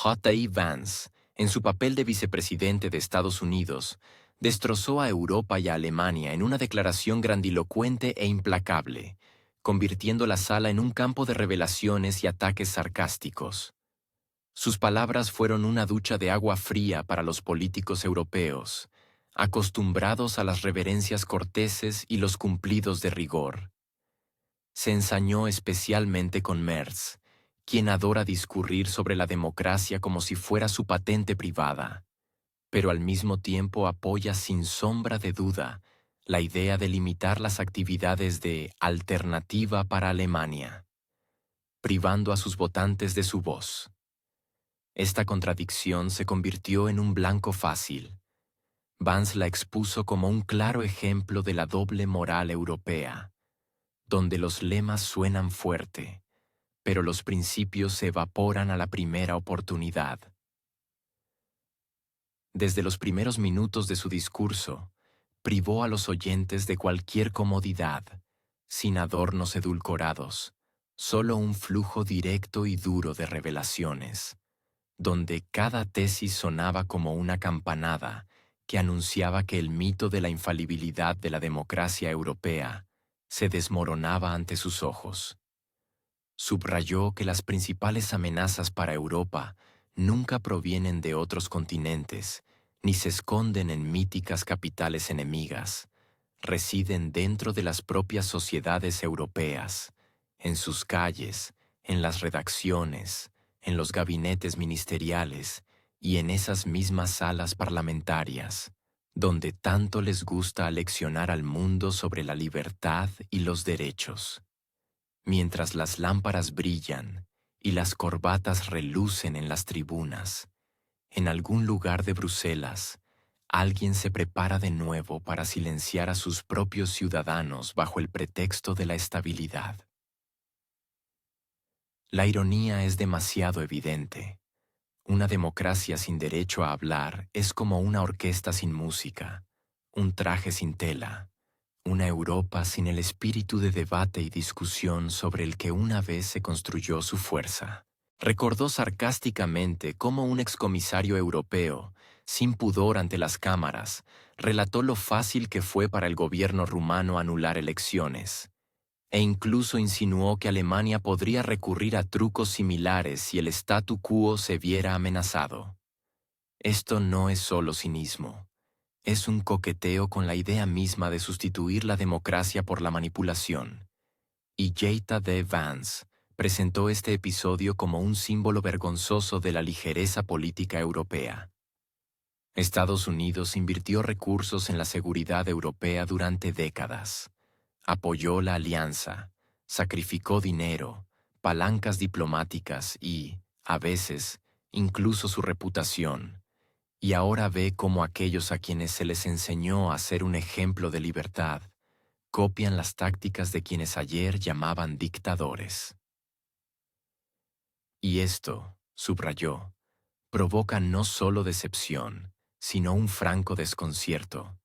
J.D. Vance, en su papel de vicepresidente de Estados Unidos, destrozó a Europa y a Alemania en una declaración grandilocuente e implacable, convirtiendo la sala en un campo de revelaciones y ataques sarcásticos. Sus palabras fueron una ducha de agua fría para los políticos europeos, acostumbrados a las reverencias corteses y los cumplidos de rigor. Se ensañó especialmente con Merz, quien adora discurrir sobre la democracia como si fuera su patente privada, pero al mismo tiempo apoya sin sombra de duda la idea de limitar las actividades de Alternativa para Alemania, privando a sus votantes de su voz. Esta contradicción se convirtió en un blanco fácil. Vance la expuso como un claro ejemplo de la doble moral europea, donde los lemas suenan fuerte, pero los principios se evaporan a la primera oportunidad. Desde los primeros minutos de su discurso, privó a los oyentes de cualquier comodidad, sin adornos edulcorados, solo un flujo directo y duro de revelaciones, donde cada tesis sonaba como una campanada que anunciaba que el mito de la infalibilidad de la democracia europea se desmoronaba ante sus ojos. Subrayó que las principales amenazas para Europa nunca provienen de otros continentes, ni se esconden en míticas capitales enemigas, residen dentro de las propias sociedades europeas, en sus calles, en las redacciones, en los gabinetes ministeriales y en esas mismas salas parlamentarias, donde tanto les gusta aleccionar al mundo sobre la libertad y los derechos. Mientras las lámparas brillan y las corbatas relucen en las tribunas, en algún lugar de Bruselas, alguien se prepara de nuevo para silenciar a sus propios ciudadanos bajo el pretexto de la estabilidad. La ironía es demasiado evidente. Una democracia sin derecho a hablar es como una orquesta sin música, un traje sin tela, una Europa sin el espíritu de debate y discusión sobre el que una vez se construyó su fuerza. Recordó sarcásticamente cómo un excomisario europeo, sin pudor ante las cámaras, relató lo fácil que fue para el gobierno rumano anular elecciones, e incluso insinuó que Alemania podría recurrir a trucos similares si el statu quo se viera amenazado. Esto no es solo cinismo. Es un coqueteo con la idea misma de sustituir la democracia por la manipulación. Y J.D. Vance presentó este episodio como un símbolo vergonzoso de la ligereza política europea. Estados Unidos invirtió recursos en la seguridad europea durante décadas. Apoyó la alianza, sacrificó dinero, palancas diplomáticas y, a veces, incluso su reputación. Y ahora ve cómo aquellos a quienes se les enseñó a ser un ejemplo de libertad, copian las tácticas de quienes ayer llamaban dictadores. Y esto, subrayó, provoca no solo decepción, sino un franco desconcierto.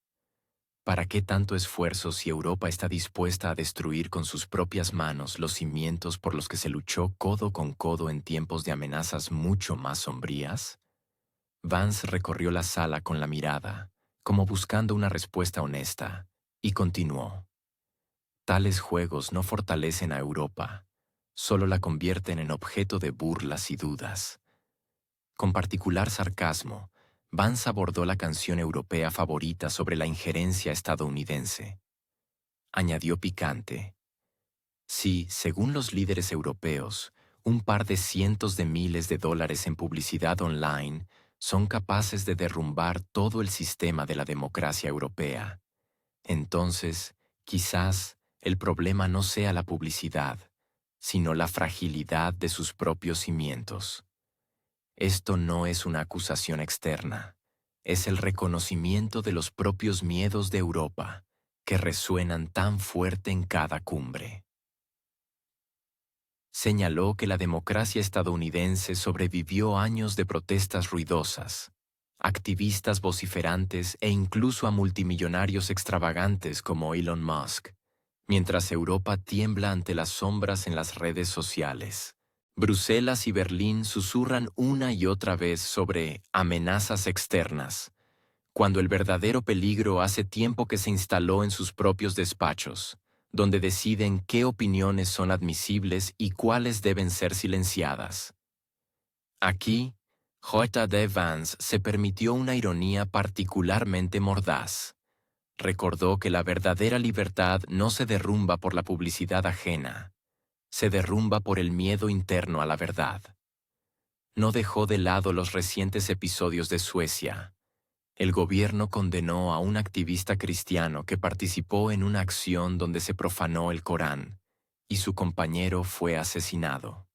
¿Para qué tanto esfuerzo si Europa está dispuesta a destruir con sus propias manos los cimientos por los que se luchó codo con codo en tiempos de amenazas mucho más sombrías? Vance recorrió la sala con la mirada, como buscando una respuesta honesta, y continuó. Tales juegos no fortalecen a Europa, solo la convierten en objeto de burlas y dudas. Con particular sarcasmo, Vance abordó la canción europea favorita sobre la injerencia estadounidense. Añadió picante. Si, según los líderes europeos, un par de cientos de miles de dólares en publicidad online son capaces de derrumbar todo el sistema de la democracia europea, entonces, quizás, el problema no sea la publicidad, sino la fragilidad de sus propios cimientos. Esto no es una acusación externa, es el reconocimiento de los propios miedos de Europa, que resuenan tan fuerte en cada cumbre. Señaló que la democracia estadounidense sobrevivió años de protestas ruidosas, activistas vociferantes e incluso a multimillonarios extravagantes como Elon Musk, mientras Europa tiembla ante las sombras en las redes sociales, Bruselas y Berlín susurran una y otra vez sobre amenazas externas, cuando el verdadero peligro hace tiempo que se instaló en sus propios despachos, donde deciden qué opiniones son admisibles y cuáles deben ser silenciadas. Aquí, J.D. Vance se permitió una ironía particularmente mordaz. Recordó que la verdadera libertad no se derrumba por la publicidad ajena, se derrumba por el miedo interno a la verdad. No dejó de lado los recientes episodios de Suecia. El gobierno condenó a un activista cristiano que participó en una acción donde se profanó el Corán, y su compañero fue asesinado.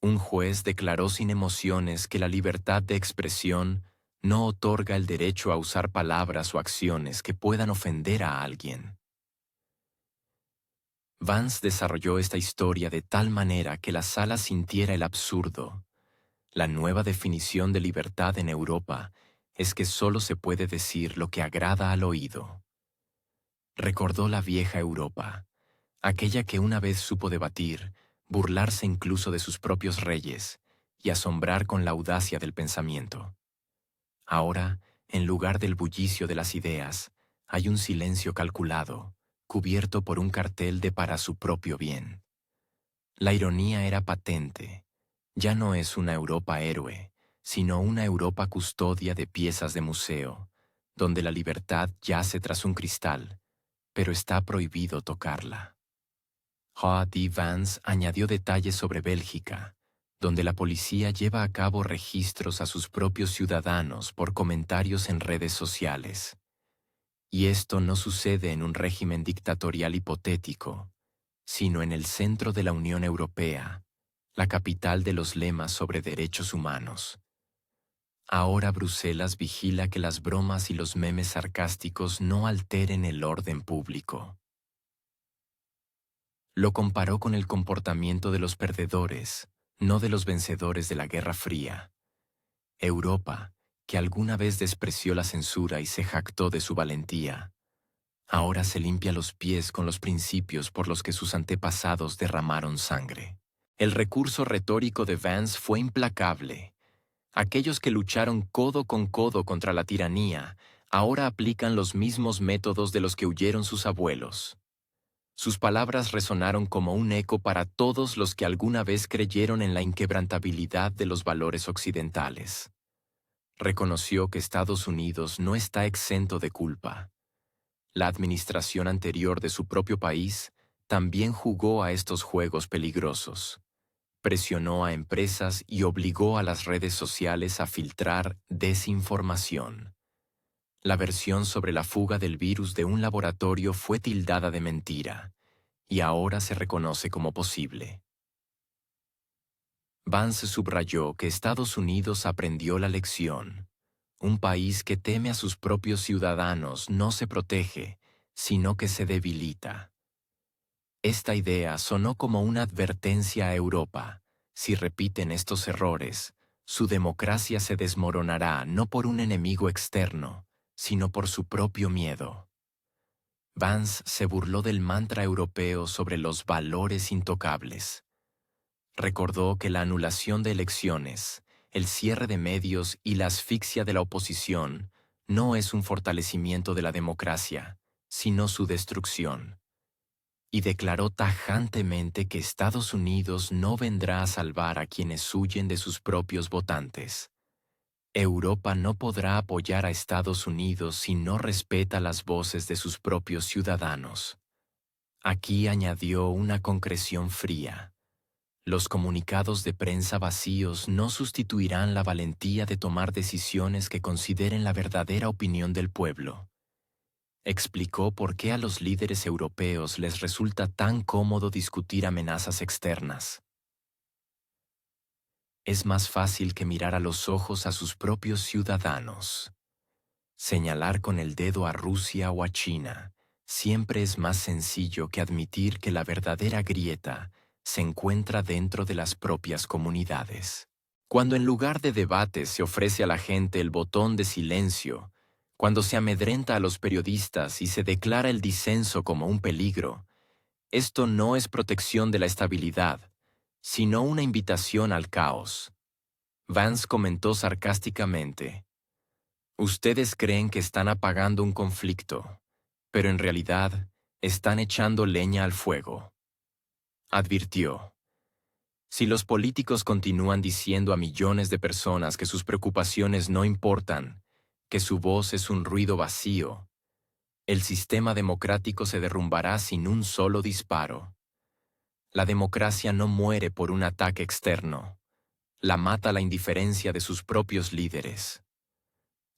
Un juez declaró sin emociones que la libertad de expresión no otorga el derecho a usar palabras o acciones que puedan ofender a alguien. Vance desarrolló esta historia de tal manera que la sala sintiera el absurdo. La nueva definición de libertad en Europa es que solo se puede decir lo que agrada al oído. Recordó la vieja Europa, aquella que una vez supo debatir, burlarse incluso de sus propios reyes y asombrar con la audacia del pensamiento. Ahora, en lugar del bullicio de las ideas, hay un silencio calculado, cubierto por un cartel de para su propio bien. La ironía era patente. Ya no es una Europa héroe, sino una Europa custodia de piezas de museo, donde la libertad yace tras un cristal, pero está prohibido tocarla. J.D. Vance añadió detalles sobre Bélgica, donde la policía lleva a cabo registros a sus propios ciudadanos por comentarios en redes sociales. Y esto no sucede en un régimen dictatorial hipotético, sino en el centro de la Unión Europea, la capital de los lemas sobre derechos humanos. Ahora Bruselas vigila que las bromas y los memes sarcásticos no alteren el orden público. Lo comparó con el comportamiento de los perdedores, no de los vencedores de la Guerra Fría. Europa, que alguna vez despreció la censura y se jactó de su valentía, ahora se limpia los pies con los principios por los que sus antepasados derramaron sangre. El recurso retórico de Vance fue implacable. Aquellos que lucharon codo con codo contra la tiranía ahora aplican los mismos métodos de los que huyeron sus abuelos. Sus palabras resonaron como un eco para todos los que alguna vez creyeron en la inquebrantabilidad de los valores occidentales. Reconoció que Estados Unidos no está exento de culpa. La administración anterior de su propio país también jugó a estos juegos peligrosos. Presionó a empresas y obligó a las redes sociales a filtrar desinformación. La versión sobre la fuga del virus de un laboratorio fue tildada de mentira, y ahora se reconoce como posible. Vance subrayó que Estados Unidos aprendió la lección. Un país que teme a sus propios ciudadanos no se protege, sino que se debilita. Esta idea sonó como una advertencia a Europa. Si repiten estos errores, su democracia se desmoronará no por un enemigo externo, sino por su propio miedo. Vance se burló del mantra europeo sobre los valores intocables. Recordó que la anulación de elecciones, el cierre de medios y la asfixia de la oposición no es un fortalecimiento de la democracia, sino su destrucción. Y declaró tajantemente que Estados Unidos no vendrá a salvar a quienes huyen de sus propios votantes. Europa no podrá apoyar a Estados Unidos si no respeta las voces de sus propios ciudadanos. Aquí añadió una concreción fría. Los comunicados de prensa vacíos no sustituirán la valentía de tomar decisiones que consideren la verdadera opinión del pueblo. Explicó por qué a los líderes europeos les resulta tan cómodo discutir amenazas externas. Es más fácil que mirar a los ojos a sus propios ciudadanos. Señalar con el dedo a Rusia o a China siempre es más sencillo que admitir que la verdadera grieta se encuentra dentro de las propias comunidades. Cuando en lugar de debates se ofrece a la gente el botón de silencio, cuando se amedrenta a los periodistas y se declara el disenso como un peligro, esto no es protección de la estabilidad, sino una invitación al caos. Vance comentó sarcásticamente: ustedes creen que están apagando un conflicto, pero en realidad están echando leña al fuego. Advirtió: si los políticos continúan diciendo a millones de personas que sus preocupaciones no importan, que su voz es un ruido vacío, el sistema democrático se derrumbará sin un solo disparo. La democracia no muere por un ataque externo. La mata la indiferencia de sus propios líderes.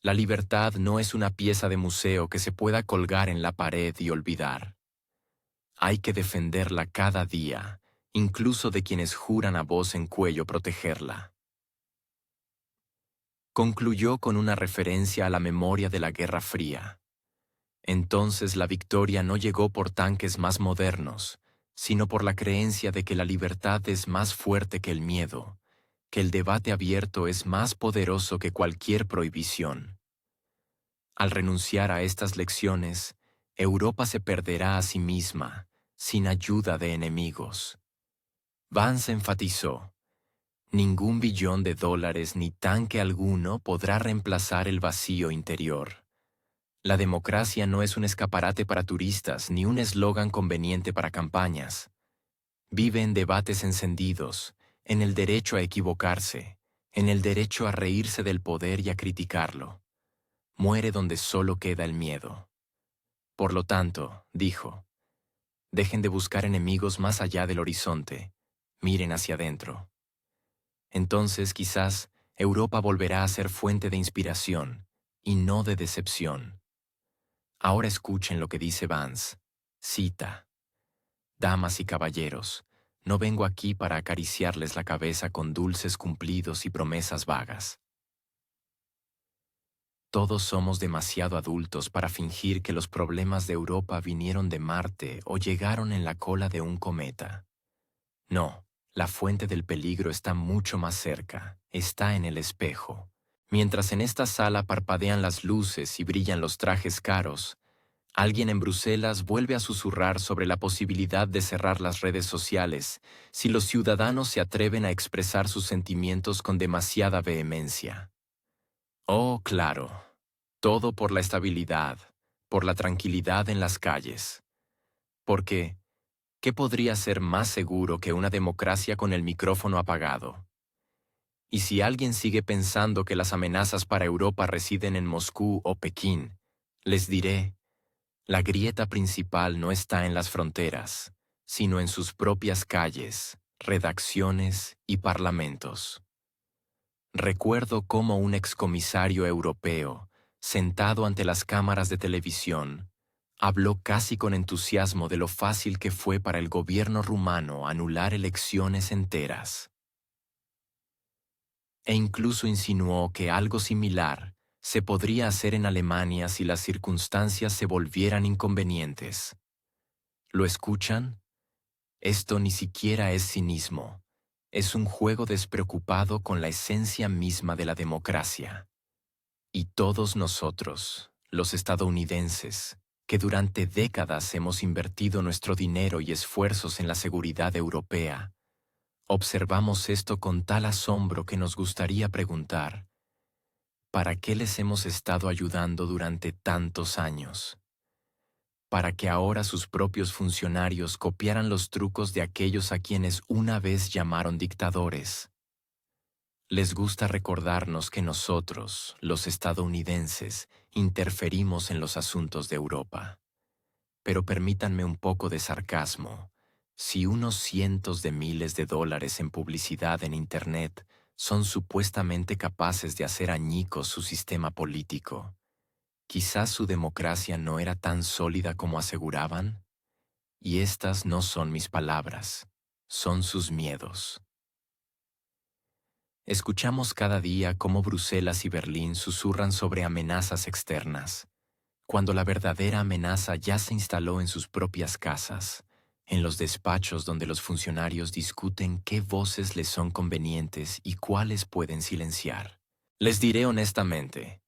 La libertad no es una pieza de museo que se pueda colgar en la pared y olvidar. Hay que defenderla cada día, incluso de quienes juran a voz en cuello protegerla. Concluyó con una referencia a la memoria de la Guerra Fría. Entonces la victoria no llegó por tanques más modernos, sino por la creencia de que la libertad es más fuerte que el miedo, que el debate abierto es más poderoso que cualquier prohibición. Al renunciar a estas lecciones, Europa se perderá a sí misma, sin ayuda de enemigos. Vance enfatizó: ningún billón de dólares ni tanque alguno podrá reemplazar el vacío interior. La democracia no es un escaparate para turistas ni un eslogan conveniente para campañas. Vive en debates encendidos, en el derecho a equivocarse, en el derecho a reírse del poder y a criticarlo. Muere donde solo queda el miedo. Por lo tanto, dijo, dejen de buscar enemigos más allá del horizonte, miren hacia adentro. Entonces, quizás, Europa volverá a ser fuente de inspiración, y no de decepción. Ahora escuchen lo que dice Vance. Cita: damas y caballeros, no vengo aquí para acariciarles la cabeza con dulces cumplidos y promesas vagas. Todos somos demasiado adultos para fingir que los problemas de Europa vinieron de Marte o llegaron en la cola de un cometa. No, la fuente del peligro está mucho más cerca, está en el espejo. Mientras en esta sala parpadean las luces y brillan los trajes caros, alguien en Bruselas vuelve a susurrar sobre la posibilidad de cerrar las redes sociales si los ciudadanos se atreven a expresar sus sentimientos con demasiada vehemencia. Oh, claro, todo por la estabilidad, por la tranquilidad en las calles. Porque, ¿qué podría ser más seguro que una democracia con el micrófono apagado? Y si alguien sigue pensando que las amenazas para Europa residen en Moscú o Pekín, les diré: la grieta principal no está en las fronteras, sino en sus propias calles, redacciones y parlamentos. Recuerdo cómo un excomisario europeo, sentado ante las cámaras de televisión, habló casi con entusiasmo de lo fácil que fue para el gobierno rumano anular elecciones enteras. E incluso insinuó que algo similar se podría hacer en Alemania si las circunstancias se volvieran inconvenientes. ¿Lo escuchan? Esto ni siquiera es cinismo. Es un juego despreocupado con la esencia misma de la democracia. Y todos nosotros, los estadounidenses, que durante décadas hemos invertido nuestro dinero y esfuerzos en la seguridad europea, observamos esto con tal asombro que nos gustaría preguntar: ¿para qué les hemos estado ayudando durante tantos años? ¿Para que ahora sus propios funcionarios copiaran los trucos de aquellos a quienes una vez llamaron dictadores? Les gusta recordarnos que nosotros, los estadounidenses, interferimos en los asuntos de Europa. Pero permítanme un poco de sarcasmo. Si unos cientos de miles de dólares en publicidad en Internet son supuestamente capaces de hacer añicos su sistema político, quizás su democracia no era tan sólida como aseguraban. Y estas no son mis palabras, son sus miedos. Escuchamos cada día cómo Bruselas y Berlín susurran sobre amenazas externas, cuando la verdadera amenaza ya se instaló en sus propias casas, en los despachos donde los funcionarios discuten qué voces les son convenientes y cuáles pueden silenciar. Les diré honestamente,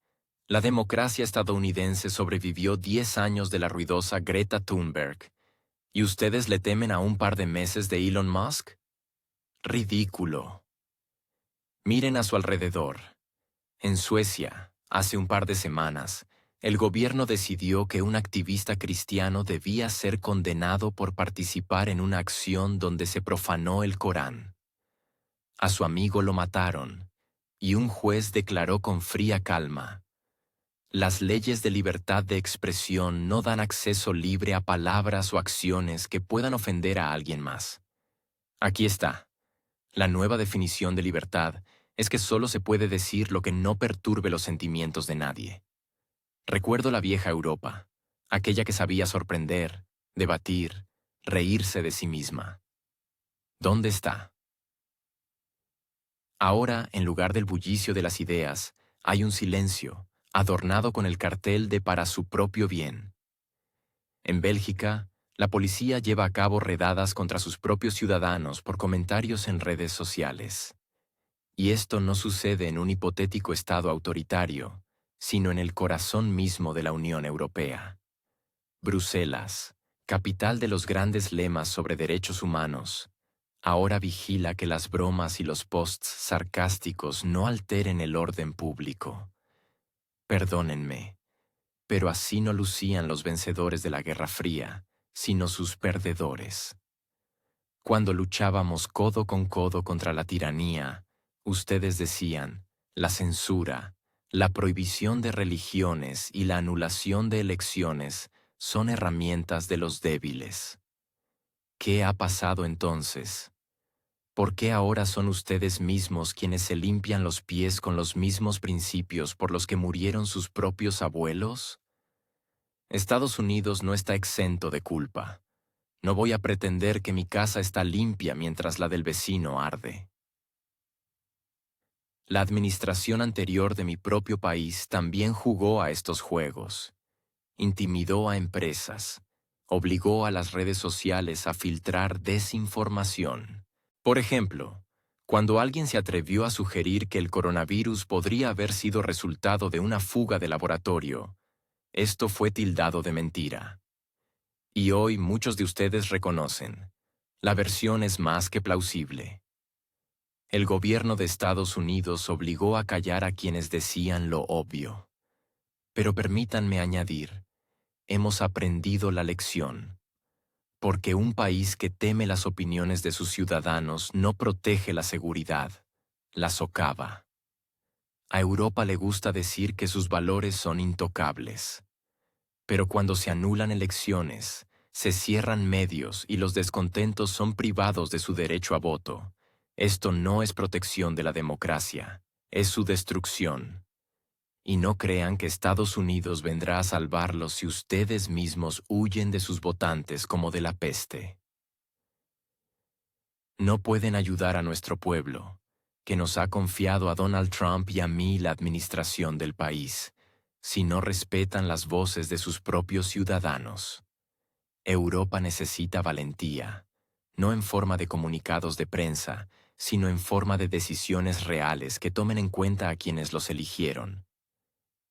la democracia estadounidense sobrevivió 10 años de la ruidosa Greta Thunberg, ¿y ustedes le temen a un par de meses de Elon Musk? Ridículo. Miren a su alrededor. En Suecia, hace un par de semanas, el gobierno decidió que un activista cristiano debía ser condenado por participar en una acción donde se profanó el Corán. A su amigo lo mataron, y un juez declaró con fría calma: las leyes de libertad de expresión no dan acceso libre a palabras o acciones que puedan ofender a alguien más. Aquí está. La nueva definición de libertad es que solo se puede decir lo que no perturbe los sentimientos de nadie. Recuerdo la vieja Europa, aquella que sabía sorprender, debatir, reírse de sí misma. ¿Dónde está? Ahora, en lugar del bullicio de las ideas, hay un silencio, adornado con el cartel de para su propio bien. En Bélgica, la policía lleva a cabo redadas contra sus propios ciudadanos por comentarios en redes sociales. Y esto no sucede en un hipotético Estado autoritario, sino en el corazón mismo de la Unión Europea. Bruselas, capital de los grandes lemas sobre derechos humanos, ahora vigila que las bromas y los posts sarcásticos no alteren el orden público. Perdónenme, pero así no lucían los vencedores de la Guerra Fría, sino sus perdedores. Cuando luchábamos codo con codo contra la tiranía, ustedes decían: la censura, la prohibición de religiones y la anulación de elecciones son herramientas de los débiles. ¿Qué ha pasado entonces? ¿Por qué ahora son ustedes mismos quienes se limpian los pies con los mismos principios por los que murieron sus propios abuelos? Estados Unidos no está exento de culpa. No voy a pretender que mi casa está limpia mientras la del vecino arde. La administración anterior de mi propio país también jugó a estos juegos. Intimidó a empresas. Obligó a las redes sociales a filtrar desinformación. Por ejemplo, cuando alguien se atrevió a sugerir que el coronavirus podría haber sido resultado de una fuga de laboratorio, esto fue tildado de mentira. Y hoy muchos de ustedes reconocen: la versión es más que plausible. El gobierno de Estados Unidos obligó a callar a quienes decían lo obvio. Pero permítanme añadir, hemos aprendido la lección. Porque un país que teme las opiniones de sus ciudadanos no protege la seguridad, la socava. A Europa le gusta decir que sus valores son intocables. Pero cuando se anulan elecciones, se cierran medios y los descontentos son privados de su derecho a voto, esto no es protección de la democracia, es su destrucción. Y no crean que Estados Unidos vendrá a salvarlos si ustedes mismos huyen de sus votantes como de la peste. No pueden ayudar a nuestro pueblo, que nos ha confiado a Donald Trump y a mí la administración del país, si no respetan las voces de sus propios ciudadanos. Europa necesita valentía, no en forma de comunicados de prensa, sino en forma de decisiones reales que tomen en cuenta a quienes los eligieron.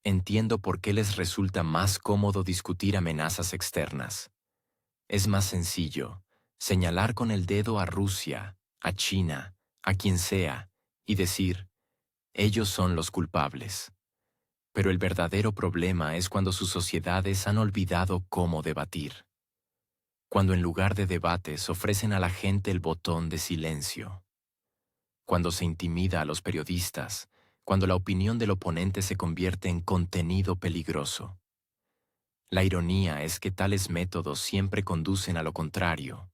Entiendo por qué les resulta más cómodo discutir amenazas externas. Es más sencillo señalar con el dedo a Rusia, a China, a quien sea, y decir: ellos son los culpables. Pero el verdadero problema es cuando sus sociedades han olvidado cómo debatir. Cuando en lugar de debates ofrecen a la gente el botón de silencio. Cuando se intimida a los periodistas, cuando la opinión del oponente se convierte en contenido peligroso. La ironía es que tales métodos siempre conducen a lo contrario,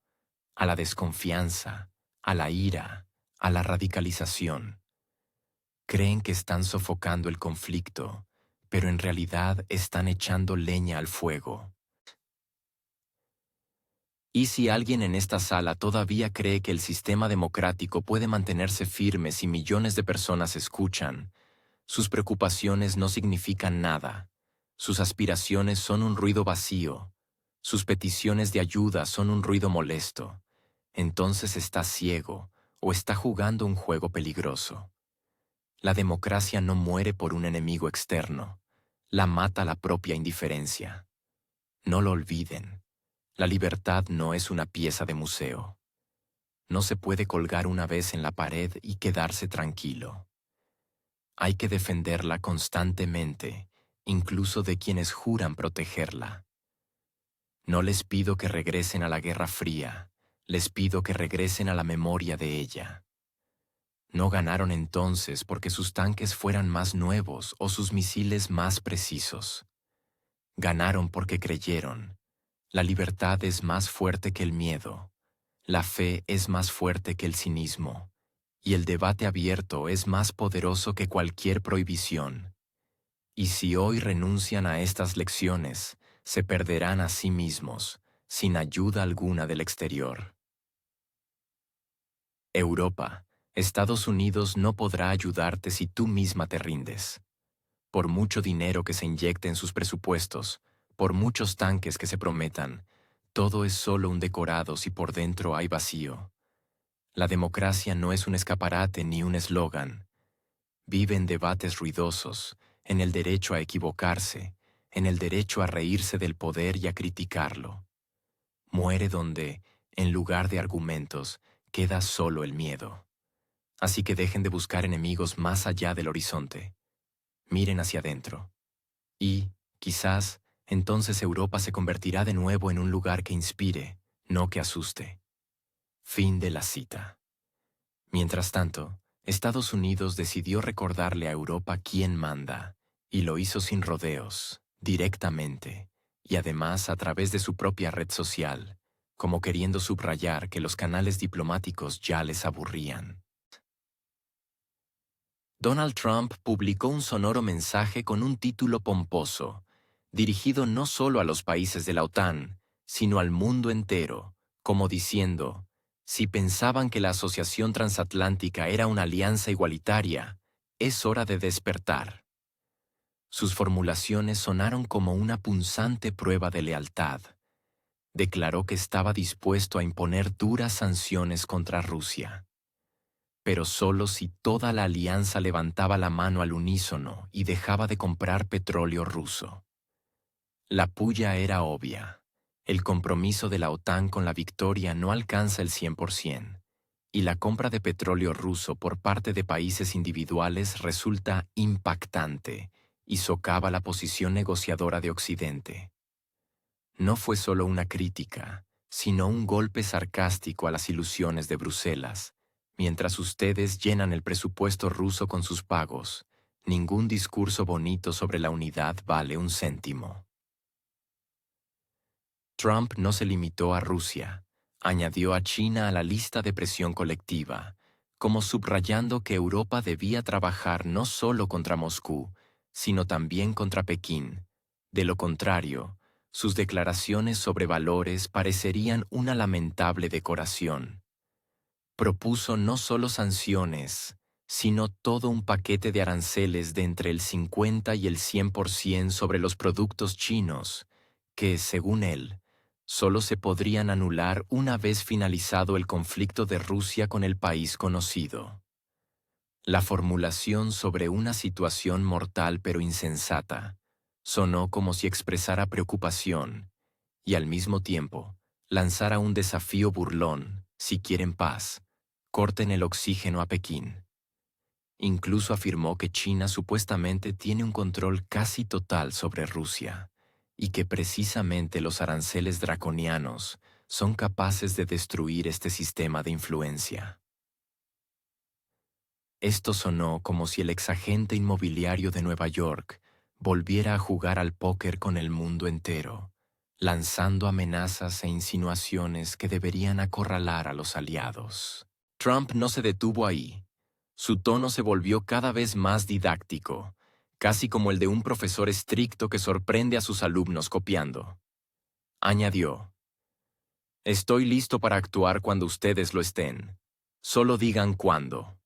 a la desconfianza, a la ira, a la radicalización. Creen que están sofocando el conflicto, pero en realidad están echando leña al fuego. ¿Y si alguien en esta sala todavía cree que el sistema democrático puede mantenerse firme si millones de personas escuchan? Sus preocupaciones no significan nada. Sus aspiraciones son un ruido vacío. Sus peticiones de ayuda son un ruido molesto. Entonces está ciego o está jugando un juego peligroso. La democracia no muere por un enemigo externo. La mata la propia indiferencia. No lo olviden. La libertad no es una pieza de museo. no se puede colgar una vez en la pared y quedarse tranquilo. Hay que defenderla constantemente, incluso de quienes juran protegerla. No les pido que regresen a la Guerra Fría, les pido que regresen a la memoria de ella. No ganaron entonces porque sus tanques fueran más nuevos o sus misiles más precisos. Ganaron porque creyeron. La libertad es más fuerte que el miedo. La fe es más fuerte que el cinismo. Y el debate abierto es más poderoso que cualquier prohibición. Y si hoy renuncian a estas lecciones, se perderán a sí mismos, sin ayuda alguna del exterior. Europa, Estados Unidos no podrá ayudarte si tú misma te rindes. Por mucho dinero que se inyecte en sus presupuestos, por muchos tanques que se prometan, todo es solo un decorado si por dentro hay vacío. La democracia no es un escaparate ni un eslogan. Vive en debates ruidosos, en el derecho a equivocarse, en el derecho a reírse del poder y a criticarlo. Muere donde, en lugar de argumentos, queda solo el miedo. Así que dejen de buscar enemigos más allá del horizonte. Miren hacia adentro. Y, quizás, entonces Europa se convertirá de nuevo en un lugar que inspire, no que asuste. Fin de la cita. Mientras tanto, Estados Unidos decidió recordarle a Europa quién manda, y lo hizo sin rodeos, directamente, y además a través de su propia red social, como queriendo subrayar que los canales diplomáticos ya les aburrían. Donald Trump publicó un sonoro mensaje con un título pomposo, dirigido no solo a los países de la OTAN, sino al mundo entero, como diciendo, si pensaban que la Asociación Transatlántica era una alianza igualitaria, es hora de despertar. Sus formulaciones sonaron como una punzante prueba de lealtad. Declaró que estaba dispuesto a imponer duras sanciones contra Rusia, pero solo si toda la alianza levantaba la mano al unísono y dejaba de comprar petróleo ruso. La puya era obvia. El compromiso de la OTAN con la victoria no alcanza el 100%, y la compra de petróleo ruso por parte de países individuales resulta impactante y socava la posición negociadora de Occidente. No fue solo una crítica, sino un golpe sarcástico a las ilusiones de Bruselas. Mientras ustedes llenan el presupuesto ruso con sus pagos, ningún discurso bonito sobre la unidad vale un céntimo. Trump no se limitó a Rusia, añadió a China a la lista de presión colectiva, como subrayando que Europa debía trabajar no solo contra Moscú, sino también contra Pekín. De lo contrario, sus declaraciones sobre valores parecerían una lamentable decoración. Propuso no solo sanciones, sino todo un paquete de aranceles de entre el 50 y el 100% sobre los productos chinos, que, según él, solo se podrían anular una vez finalizado el conflicto de Rusia con el país conocido. La formulación sobre una situación mortal pero insensata sonó como si expresara preocupación y al mismo tiempo lanzara un desafío burlón: si quieren paz, corten el oxígeno a Pekín. Incluso afirmó que China supuestamente tiene un control casi total sobre Rusia y que precisamente los aranceles draconianos son capaces de destruir este sistema de influencia. Esto sonó como si el exagente inmobiliario de Nueva York volviera a jugar al póker con el mundo entero, lanzando amenazas e insinuaciones que deberían acorralar a los aliados. Trump no se detuvo ahí. Su tono se volvió cada vez más didáctico, casi como el de un profesor estricto que sorprende a sus alumnos copiando. Añadió: «Estoy listo para actuar cuando ustedes lo estén. Solo digan cuándo».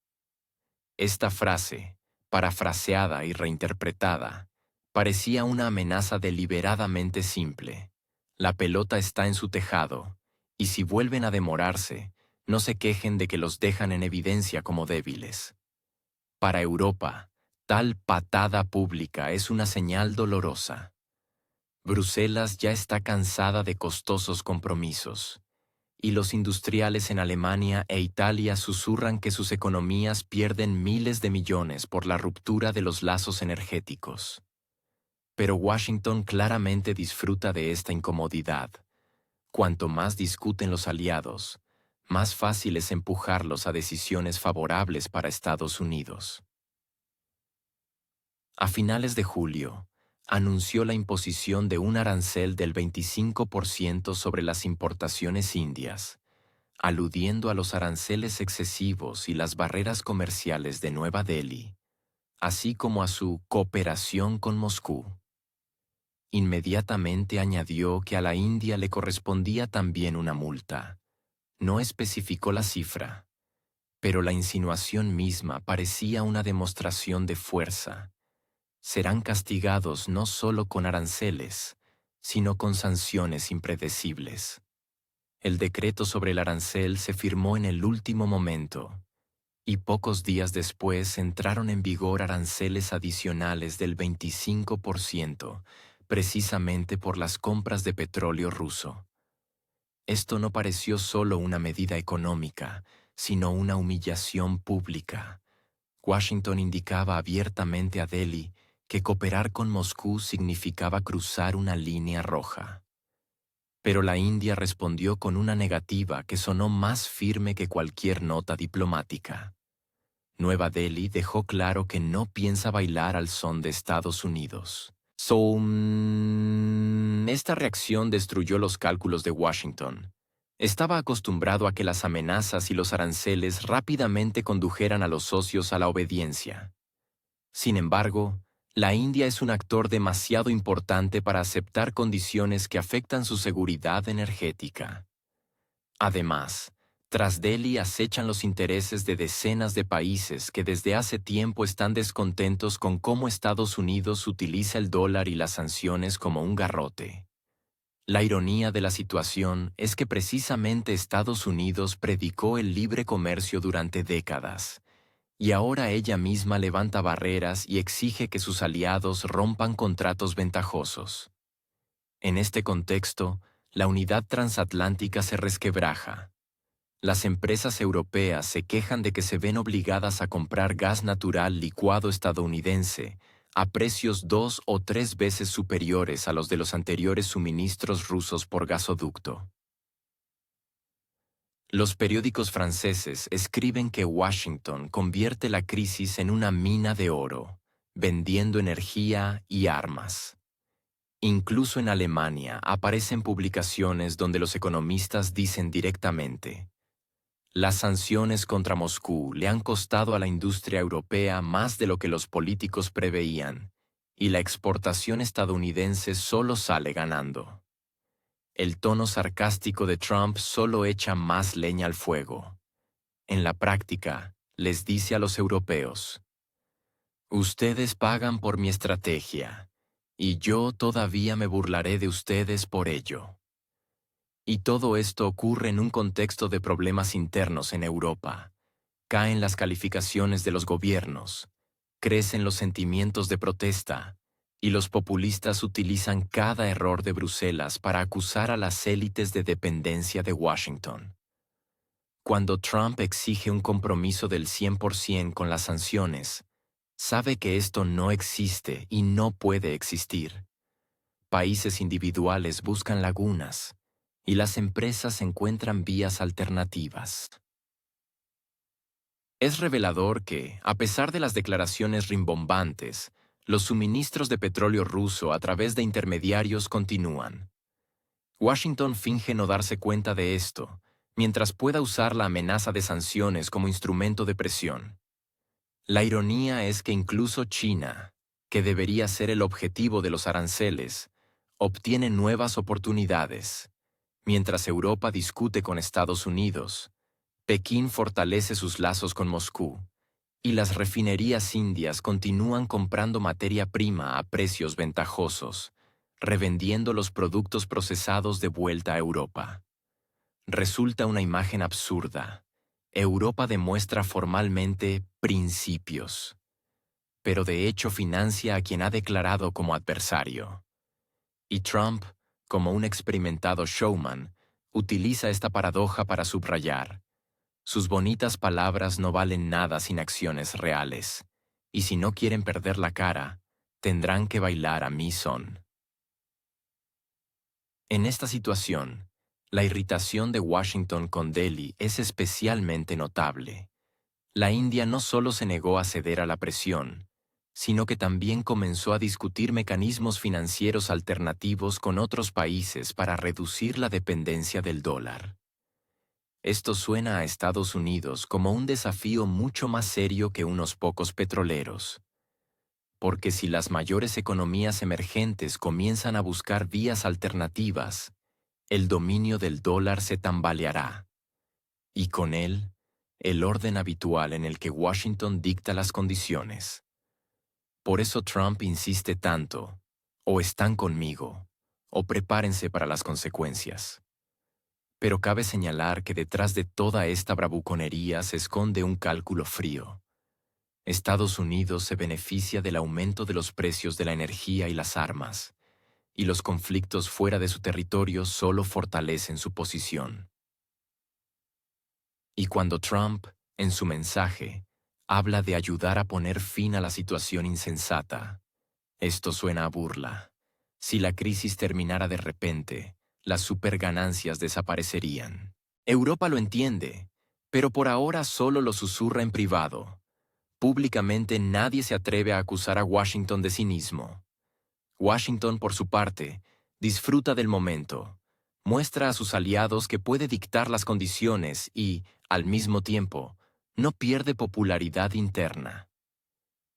Esta frase, parafraseada y reinterpretada, parecía una amenaza deliberadamente simple. La pelota está en su tejado, y si vuelven a demorarse, no se quejen de que los dejan en evidencia como débiles. Para Europa, tal patada pública es una señal dolorosa. Bruselas ya está cansada de costosos compromisos, y los industriales en Alemania e Italia susurran que sus economías pierden miles de millones por la ruptura de los lazos energéticos. Pero Washington claramente disfruta de esta incomodidad. Cuanto más discuten los aliados, más fácil es empujarlos a decisiones favorables para Estados Unidos. A finales de julio, anunció la imposición de un arancel del 25% sobre las importaciones indias, aludiendo a los aranceles excesivos y las barreras comerciales de Nueva Delhi, así como a su cooperación con Moscú. Inmediatamente añadió que a la India le correspondía también una multa. No especificó la cifra, pero la insinuación misma parecía una demostración de fuerza. Serán castigados no solo con aranceles, sino con sanciones impredecibles. El decreto sobre el arancel se firmó en el último momento, y pocos días después entraron en vigor aranceles adicionales del 25%, precisamente por las compras de petróleo ruso. Esto no pareció solo una medida económica, sino una humillación pública. Washington indicaba abiertamente a Delhi que cooperar con Moscú significaba cruzar una línea roja. Pero la India respondió con una negativa que sonó más firme que cualquier nota diplomática. Nueva Delhi dejó claro que no piensa bailar al son de Estados Unidos. Esta reacción destruyó los cálculos de Washington. Estaba acostumbrado a que las amenazas y los aranceles rápidamente condujeran a los socios a la obediencia. Sin embargo, la India es un actor demasiado importante para aceptar condiciones que afectan su seguridad energética. Además, tras Delhi acechan los intereses de decenas de países que desde hace tiempo están descontentos con cómo Estados Unidos utiliza el dólar y las sanciones como un garrote. La ironía de la situación es que precisamente Estados Unidos predicó el libre comercio durante décadas, y ahora ella misma levanta barreras y exige que sus aliados rompan contratos ventajosos. En este contexto, la unidad transatlántica se resquebraja. Las empresas europeas se quejan de que se ven obligadas a comprar gas natural licuado estadounidense a precios 2 o 3 veces superiores a los de los anteriores suministros rusos por gasoducto. Los periódicos franceses escriben que Washington convierte la crisis en una mina de oro, vendiendo energía y armas. Incluso en Alemania aparecen publicaciones donde los economistas dicen directamente: las sanciones contra Moscú le han costado a la industria europea más de lo que los políticos preveían, y la exportación estadounidense solo sale ganando. El tono sarcástico de Trump solo echa más leña al fuego. En la práctica, les dice a los europeos: ustedes pagan por mi estrategia, y yo todavía me burlaré de ustedes por ello. Y todo esto ocurre en un contexto de problemas internos en Europa. Caen las calificaciones de los gobiernos, crecen los sentimientos de protesta, y los populistas utilizan cada error de Bruselas para acusar a las élites de dependencia de Washington. Cuando Trump exige un compromiso del 100% con las sanciones, sabe que esto no existe y no puede existir. Países individuales buscan lagunas, y las empresas encuentran vías alternativas. Es revelador que, a pesar de las declaraciones rimbombantes, los suministros de petróleo ruso a través de intermediarios continúan. Washington finge no darse cuenta de esto, mientras pueda usar la amenaza de sanciones como instrumento de presión. La ironía es que incluso China, que debería ser el objetivo de los aranceles, obtiene nuevas oportunidades. Mientras Europa discute con Estados Unidos, Pekín fortalece sus lazos con Moscú, y las refinerías indias continúan comprando materia prima a precios ventajosos, revendiendo los productos procesados de vuelta a Europa. Resulta una imagen absurda. Europa demuestra formalmente principios, pero de hecho financia a quien ha declarado como adversario. Y Trump, como un experimentado showman, Utiliza esta paradoja para subrayar: sus bonitas palabras no valen nada sin acciones reales, y si no quieren perder la cara, tendrán que bailar a mi son. En esta situación, la irritación de Washington con Delhi es especialmente notable. La India no solo se negó a ceder a la presión, sino que también comenzó a discutir mecanismos financieros alternativos con otros países para reducir la dependencia del dólar. Esto suena a Estados Unidos como un desafío mucho más serio que unos pocos petroleros. Porque si las mayores economías emergentes comienzan a buscar vías alternativas, el dominio del dólar se tambaleará. Y con él, el orden habitual en el que Washington dicta las condiciones. Por eso Trump insiste tanto: o están conmigo, o prepárense para las consecuencias. Pero cabe señalar que detrás de toda esta bravuconería se esconde un cálculo frío. Estados Unidos se beneficia del aumento de los precios de la energía y las armas, y los conflictos fuera de su territorio solo fortalecen su posición. Y cuando Trump, en su mensaje, habla de ayudar a poner fin a la situación insensata, esto suena a burla. Si la crisis terminara de repente, las superganancias desaparecerían. Europa lo entiende, pero por ahora solo lo susurra en privado. Públicamente nadie se atreve a acusar a Washington de cinismo. Washington, por su parte, disfruta del momento. Muestra a sus aliados que puede dictar las condiciones y, al mismo tiempo, no pierde popularidad interna.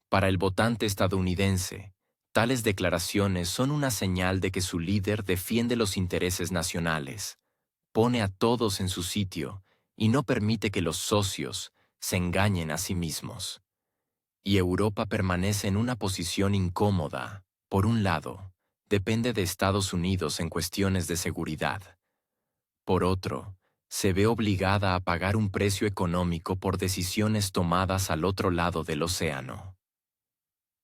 Para el votante estadounidense, tales declaraciones son una señal de que su líder defiende los intereses nacionales, pone a todos en su sitio y no permite que los socios se engañen a sí mismos. Y Europa permanece en una posición incómoda. Por un lado, depende de Estados Unidos en cuestiones de seguridad. Por otro, se ve obligada a pagar un precio económico por decisiones tomadas al otro lado del océano.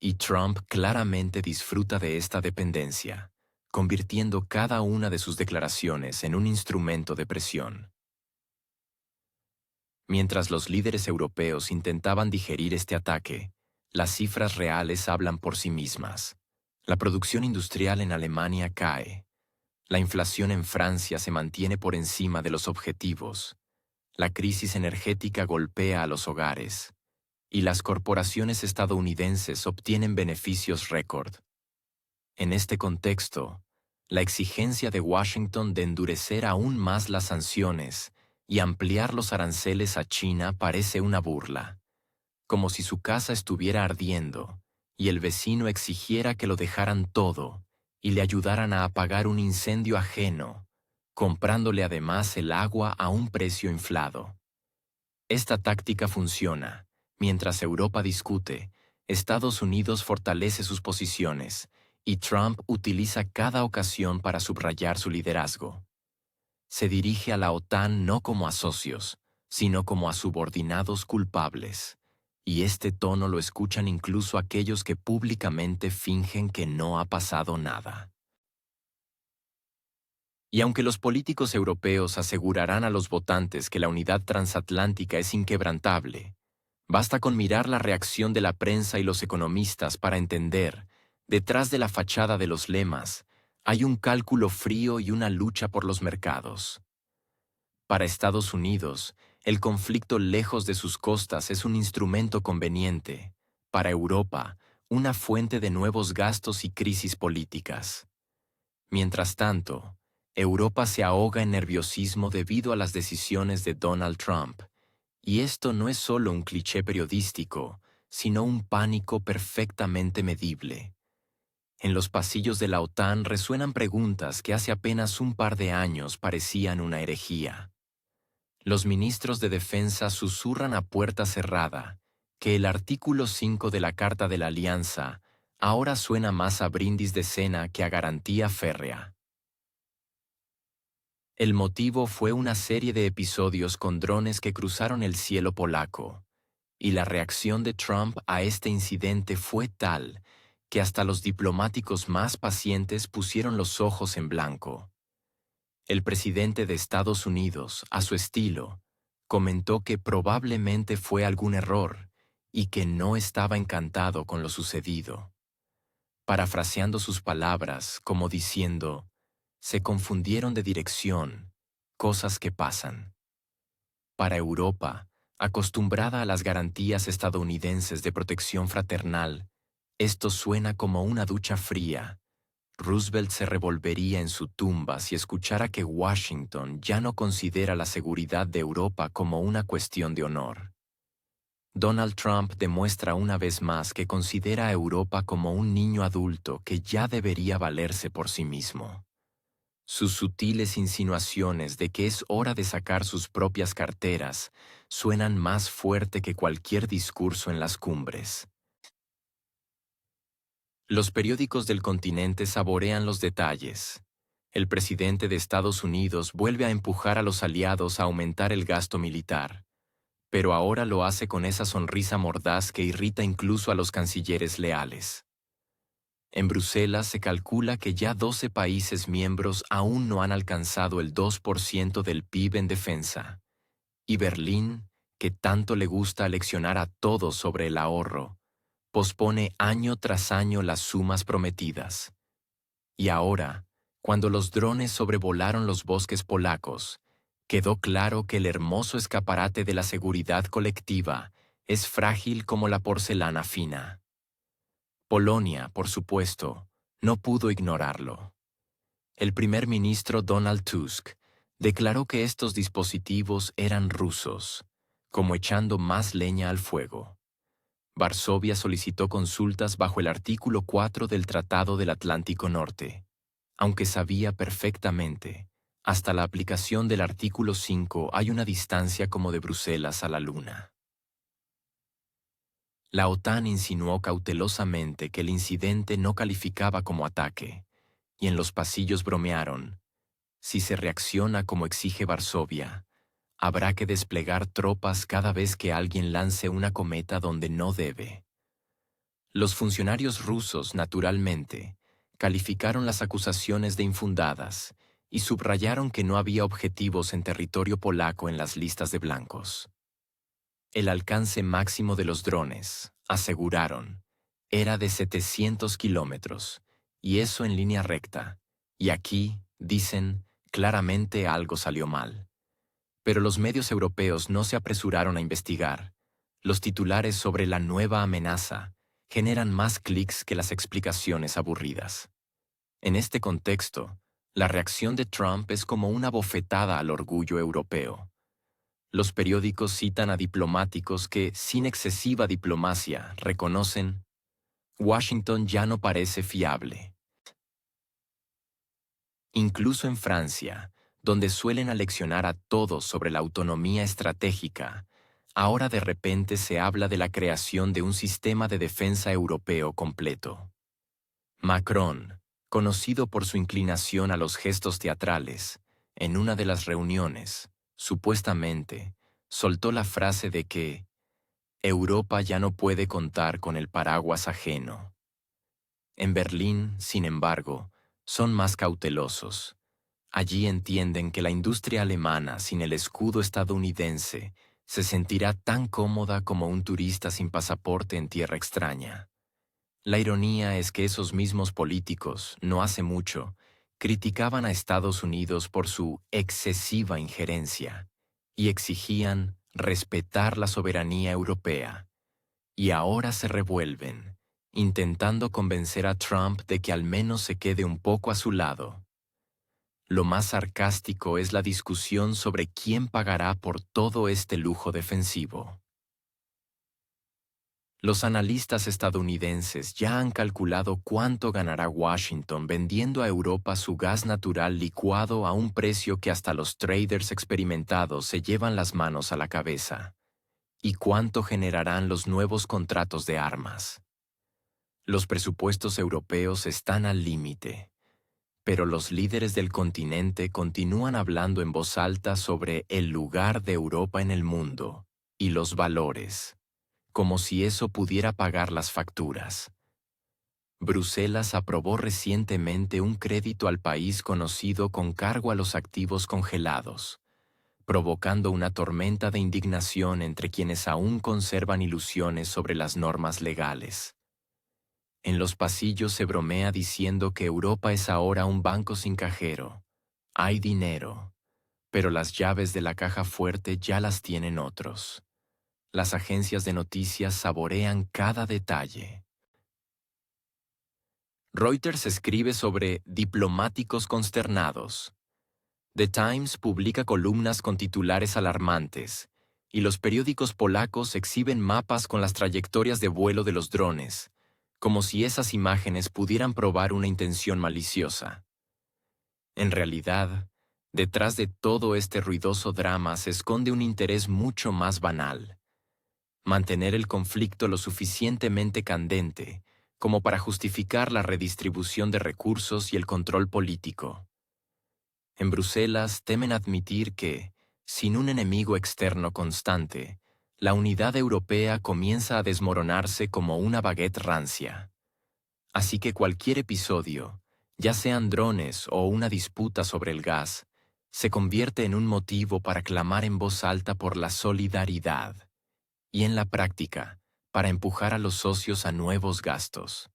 Y Trump claramente disfruta de esta dependencia, convirtiendo cada una de sus declaraciones en un instrumento de presión. Mientras los líderes europeos intentaban digerir este ataque, las cifras reales hablan por sí mismas. La producción industrial en Alemania cae. La inflación en Francia se mantiene por encima de los objetivos. La crisis energética golpea a los hogares. Y las corporaciones estadounidenses obtienen beneficios récord. En este contexto, la exigencia de Washington de endurecer aún más las sanciones y ampliar los aranceles a China parece una burla, como si su casa estuviera ardiendo y el vecino exigiera que lo dejaran todo y le ayudaran a apagar un incendio ajeno, comprándole además el agua a un precio inflado. Esta táctica funciona. Mientras Europa discute, Estados Unidos fortalece sus posiciones y Trump utiliza cada ocasión para subrayar su liderazgo. Se dirige a la OTAN no como a socios, sino como a subordinados culpables. Y este tono lo escuchan incluso aquellos que públicamente fingen que no ha pasado nada. Y aunque los políticos europeos asegurarán a los votantes que la unidad transatlántica es inquebrantable, basta con mirar la reacción de la prensa y los economistas para entender, detrás de la fachada de los lemas, hay un cálculo frío y una lucha por los mercados. Para Estados Unidos, el conflicto lejos de sus costas es un instrumento conveniente. Para Europa, una fuente de nuevos gastos y crisis políticas. Mientras tanto, Europa se ahoga en nerviosismo debido a las decisiones de Donald Trump. Y esto no es solo un cliché periodístico, sino un pánico perfectamente medible. En los pasillos de la OTAN resuenan preguntas que hace apenas un par de años parecían una herejía. Los ministros de Defensa susurran a puerta cerrada que el artículo 5 de la Carta de la Alianza ahora suena más a brindis de cena que a garantía férrea. El motivo fue una serie de episodios con drones que cruzaron el cielo polaco, y la reacción de Trump a este incidente fue tal que hasta los diplomáticos más pacientes pusieron los ojos en blanco. El presidente de Estados Unidos, a su estilo, comentó que probablemente fue algún error y que no estaba encantado con lo sucedido, parafraseando sus palabras como diciendo, se confundieron de dirección, cosas que pasan. Para Europa, acostumbrada a las garantías estadounidenses de protección fraternal, esto suena como una ducha fría. Roosevelt se revolvería en su tumba si escuchara que Washington ya no considera la seguridad de Europa como una cuestión de honor. Donald Trump demuestra una vez más que considera a Europa como un niño adulto que ya debería valerse por sí mismo. Sus sutiles insinuaciones de que es hora de sacar sus propias carteras suenan más fuerte que cualquier discurso en las cumbres. Los periódicos del continente saborean los detalles. El presidente de Estados Unidos vuelve a empujar a los aliados a aumentar el gasto militar, pero ahora lo hace con esa sonrisa mordaz que irrita incluso a los cancilleres leales. En Bruselas se calcula que ya 12 países miembros aún no han alcanzado el 2% del PIB en defensa, y Berlín, que tanto le gusta leccionar a todos sobre el ahorro, pospone año tras año las sumas prometidas. Y ahora, cuando los drones sobrevolaron los bosques polacos, quedó claro que el hermoso escaparate de la seguridad colectiva es frágil como la porcelana fina. Polonia, por supuesto, no pudo ignorarlo. El primer ministro Donald Tusk declaró que estos dispositivos eran rusos, como echando más leña al fuego. Varsovia solicitó consultas bajo el artículo 4 del Tratado del Atlántico Norte, aunque sabía perfectamente, hasta la aplicación del artículo 5 hay una distancia como de Bruselas a la Luna. La OTAN insinuó cautelosamente que el incidente no calificaba como ataque, y en los pasillos bromearon, si se reacciona como exige Varsovia, habrá que desplegar tropas cada vez que alguien lance una cometa donde no debe. Los funcionarios rusos, naturalmente, calificaron las acusaciones de infundadas y subrayaron que no había objetivos en territorio polaco en las listas de blancos. El alcance máximo de los drones, aseguraron, era de 700 kilómetros, y eso en línea recta, y aquí, dicen, claramente algo salió mal. Pero los medios europeos no se apresuraron a investigar. Los titulares sobre la nueva amenaza generan más clics que las explicaciones aburridas. En este contexto, la reacción de Trump es como una bofetada al orgullo europeo. Los periódicos citan a diplomáticos que, sin excesiva diplomacia, reconocen: Washington ya no parece fiable. Incluso en Francia, donde suelen aleccionar a todos sobre la autonomía estratégica, ahora de repente se habla de la creación de un sistema de defensa europeo completo. Macron, conocido por su inclinación a los gestos teatrales, en una de las reuniones, supuestamente, soltó la frase de que Europa ya no puede contar con el paraguas ajeno. En Berlín, sin embargo, son más cautelosos. Allí entienden que la industria alemana sin el escudo estadounidense se sentirá tan cómoda como un turista sin pasaporte en tierra extraña. La ironía es que esos mismos políticos, no hace mucho, criticaban a Estados Unidos por su excesiva injerencia y exigían respetar la soberanía europea. Y ahora se revuelven, intentando convencer a Trump de que al menos se quede un poco a su lado. Lo más sarcástico es la discusión sobre quién pagará por todo este lujo defensivo. Los analistas estadounidenses ya han calculado cuánto ganará Washington vendiendo a Europa su gas natural licuado a un precio que hasta los traders experimentados se llevan las manos a la cabeza, y cuánto generarán los nuevos contratos de armas. Los presupuestos europeos están al límite, pero los líderes del continente continúan hablando en voz alta sobre el lugar de Europa en el mundo y los valores, como si eso pudiera pagar las facturas. Bruselas aprobó recientemente un crédito al país conocido con cargo a los activos congelados, provocando una tormenta de indignación entre quienes aún conservan ilusiones sobre las normas legales. En los pasillos se bromea diciendo que Europa es ahora un banco sin cajero. Hay dinero, pero las llaves de la caja fuerte ya las tienen otros. Las agencias de noticias saborean cada detalle. Reuters escribe sobre diplomáticos consternados. The Times publica columnas con titulares alarmantes, y los periódicos polacos exhiben mapas con las trayectorias de vuelo de los drones, como si esas imágenes pudieran probar una intención maliciosa. En realidad, detrás de todo este ruidoso drama se esconde un interés mucho más banal: mantener el conflicto lo suficientemente candente como para justificar la redistribución de recursos y el control político. En Bruselas temen admitir que, sin un enemigo externo constante, la unidad europea comienza a desmoronarse como una baguette rancia. Así que cualquier episodio, ya sean drones o una disputa sobre el gas, se convierte en un motivo para clamar en voz alta por la solidaridad y, en la práctica, para empujar a los socios a nuevos gastos.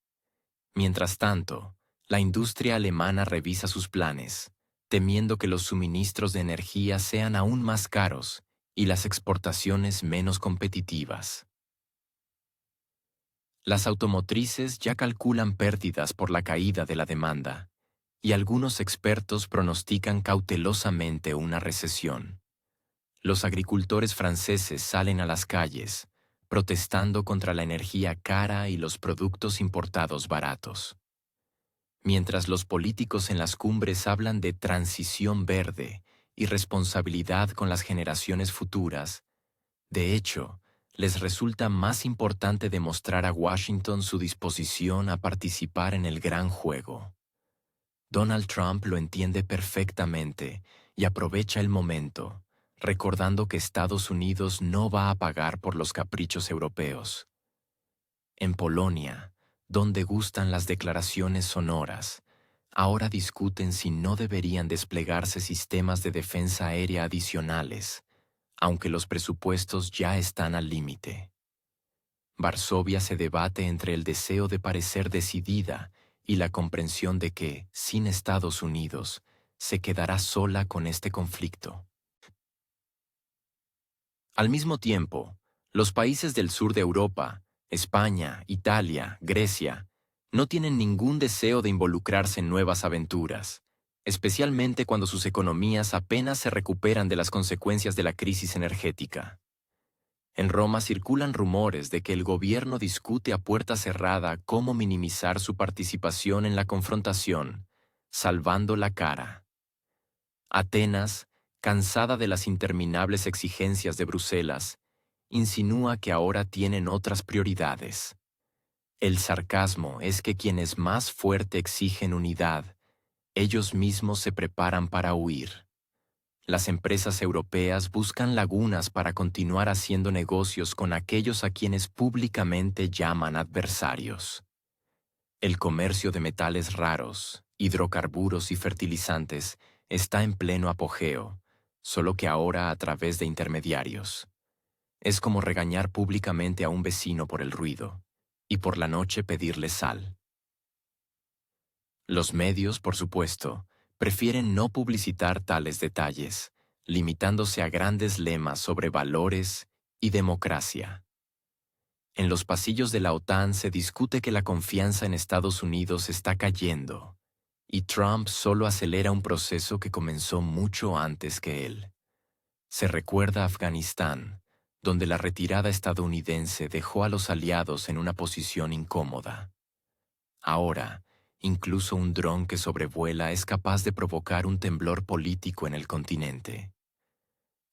Mientras tanto, la industria alemana revisa sus planes, temiendo que los suministros de energía sean aún más caros y las exportaciones menos competitivas. Las automotrices ya calculan pérdidas por la caída de la demanda, y algunos expertos pronostican cautelosamente una recesión. Los agricultores franceses salen a las calles, protestando contra la energía cara y los productos importados baratos. Mientras los políticos en las cumbres hablan de transición verde y responsabilidad con las generaciones futuras, de hecho, les resulta más importante demostrar a Washington su disposición a participar en el gran juego. Donald Trump lo entiende perfectamente y aprovecha el momento, recordando que Estados Unidos no va a pagar por los caprichos europeos. En Polonia, donde gustan las declaraciones sonoras, ahora discuten si no deberían desplegarse sistemas de defensa aérea adicionales, aunque los presupuestos ya están al límite. Varsovia se debate entre el deseo de parecer decidida y la comprensión de que, sin Estados Unidos, se quedará sola con este conflicto. Al mismo tiempo, los países del sur de Europa, España, Italia, Grecia, no tienen ningún deseo de involucrarse en nuevas aventuras, especialmente cuando sus economías apenas se recuperan de las consecuencias de la crisis energética. En Roma circulan rumores de que el gobierno discute a puerta cerrada cómo minimizar su participación en la confrontación, salvando la cara. Atenas, cansada de las interminables exigencias de Bruselas, insinúa que ahora tienen otras prioridades. El sarcasmo es que quienes más fuerte exigen unidad, ellos mismos se preparan para huir. Las empresas europeas buscan lagunas para continuar haciendo negocios con aquellos a quienes públicamente llaman adversarios. El comercio de metales raros, hidrocarburos y fertilizantes está en pleno apogeo, solo que ahora a través de intermediarios. Es como regañar públicamente a un vecino por el ruido, y por la noche pedirle sal. Los medios, por supuesto, prefieren no publicitar tales detalles, limitándose a grandes lemas sobre valores y democracia. En los pasillos de la OTAN se discute que la confianza en Estados Unidos está cayendo, y Trump solo acelera un proceso que comenzó mucho antes que él. Se recuerda a Afganistán, donde la retirada estadounidense dejó a los aliados en una posición incómoda. Ahora, incluso un dron que sobrevuela es capaz de provocar un temblor político en el continente.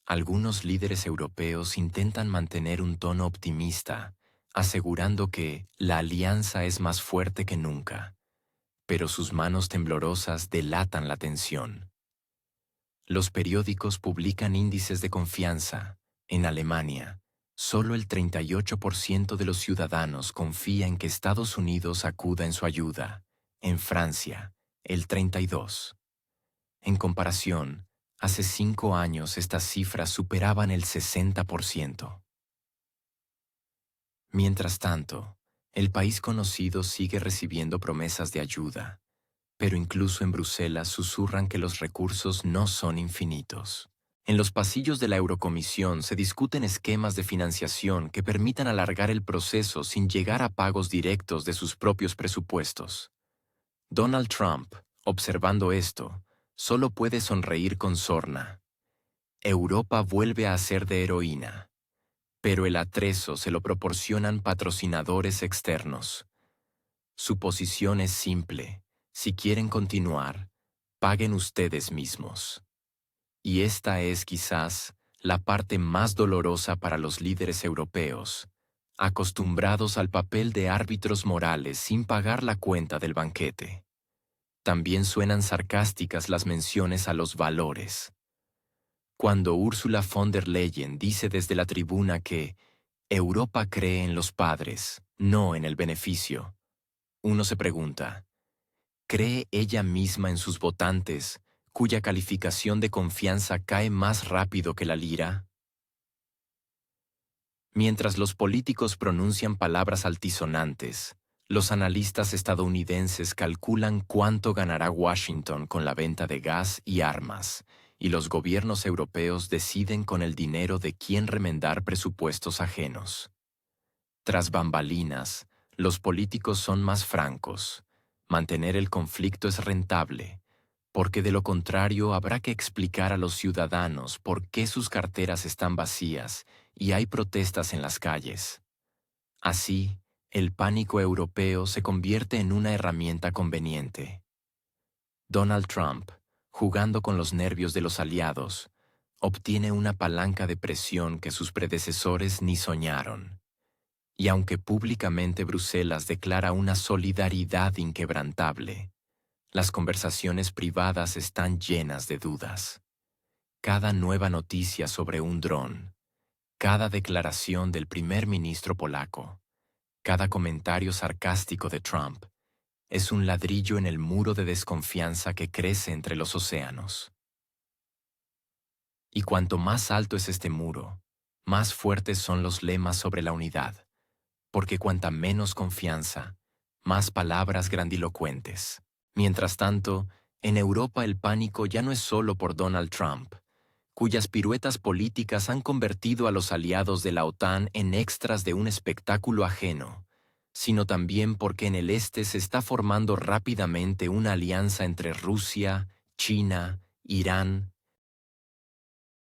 Algunos líderes europeos intentan mantener un tono optimista, asegurando que la alianza es más fuerte que nunca, pero sus manos temblorosas delatan la tensión. Los periódicos publican índices de confianza, en Alemania, Solo el 38% de los ciudadanos confía en que Estados Unidos acuda en su ayuda. En Francia, el 32%. En comparación, hace 5 años estas cifras superaban el 60%. Mientras tanto, el país conocido sigue recibiendo promesas de ayuda, pero incluso en Bruselas susurran que los recursos no son infinitos. En los pasillos de la Eurocomisión se discuten esquemas de financiación que permitan alargar el proceso sin llegar a pagos directos de sus propios presupuestos. Donald Trump, observando esto, solo puede sonreír con sorna. Europa vuelve a ser de heroína, pero el atrezo se lo proporcionan patrocinadores externos. Su posición es simple: si quieren continuar, paguen ustedes mismos. Y esta es quizás la parte más dolorosa para los líderes europeos, acostumbrados al papel de árbitros morales sin pagar la cuenta del banquete. También suenan sarcásticas las menciones a los valores. Cuando Ursula von der Leyen dice desde la tribuna que Europa cree en los padres, no en el beneficio, uno se pregunta, ¿cree ella misma en sus votantes, cuya calificación de confianza cae más rápido que la lira? Mientras los políticos pronuncian palabras altisonantes, los analistas estadounidenses calculan cuánto ganará Washington con la venta de gas y armas, y los gobiernos europeos deciden con el dinero de quién remendar presupuestos ajenos. Tras bambalinas, los políticos son más francos. Mantener el conflicto es rentable, porque de lo contrario habrá que explicar a los ciudadanos por qué sus carteras están vacías y hay protestas en las calles. Así, el pánico europeo se convierte en una herramienta conveniente. Donald Trump, jugando con los nervios de los aliados, obtiene una palanca de presión que sus predecesores ni soñaron. Y aunque públicamente Bruselas declara una solidaridad inquebrantable, las conversaciones privadas están llenas de dudas. Cada nueva noticia sobre un dron, cada declaración del primer ministro polaco, cada comentario sarcástico de Trump, es un ladrillo en el muro de desconfianza que crece entre los océanos. Y cuanto más alto es este muro, más fuertes son los lemas sobre la unidad, porque cuanta menos confianza, más palabras grandilocuentes. Mientras tanto, en Europa el pánico ya no es solo por Donald Trump, cuyas piruetas políticas han convertido a los aliados de la OTAN en extras de un espectáculo ajeno, sino también porque en el este se está formando rápidamente una alianza entre Rusia, China, Irán,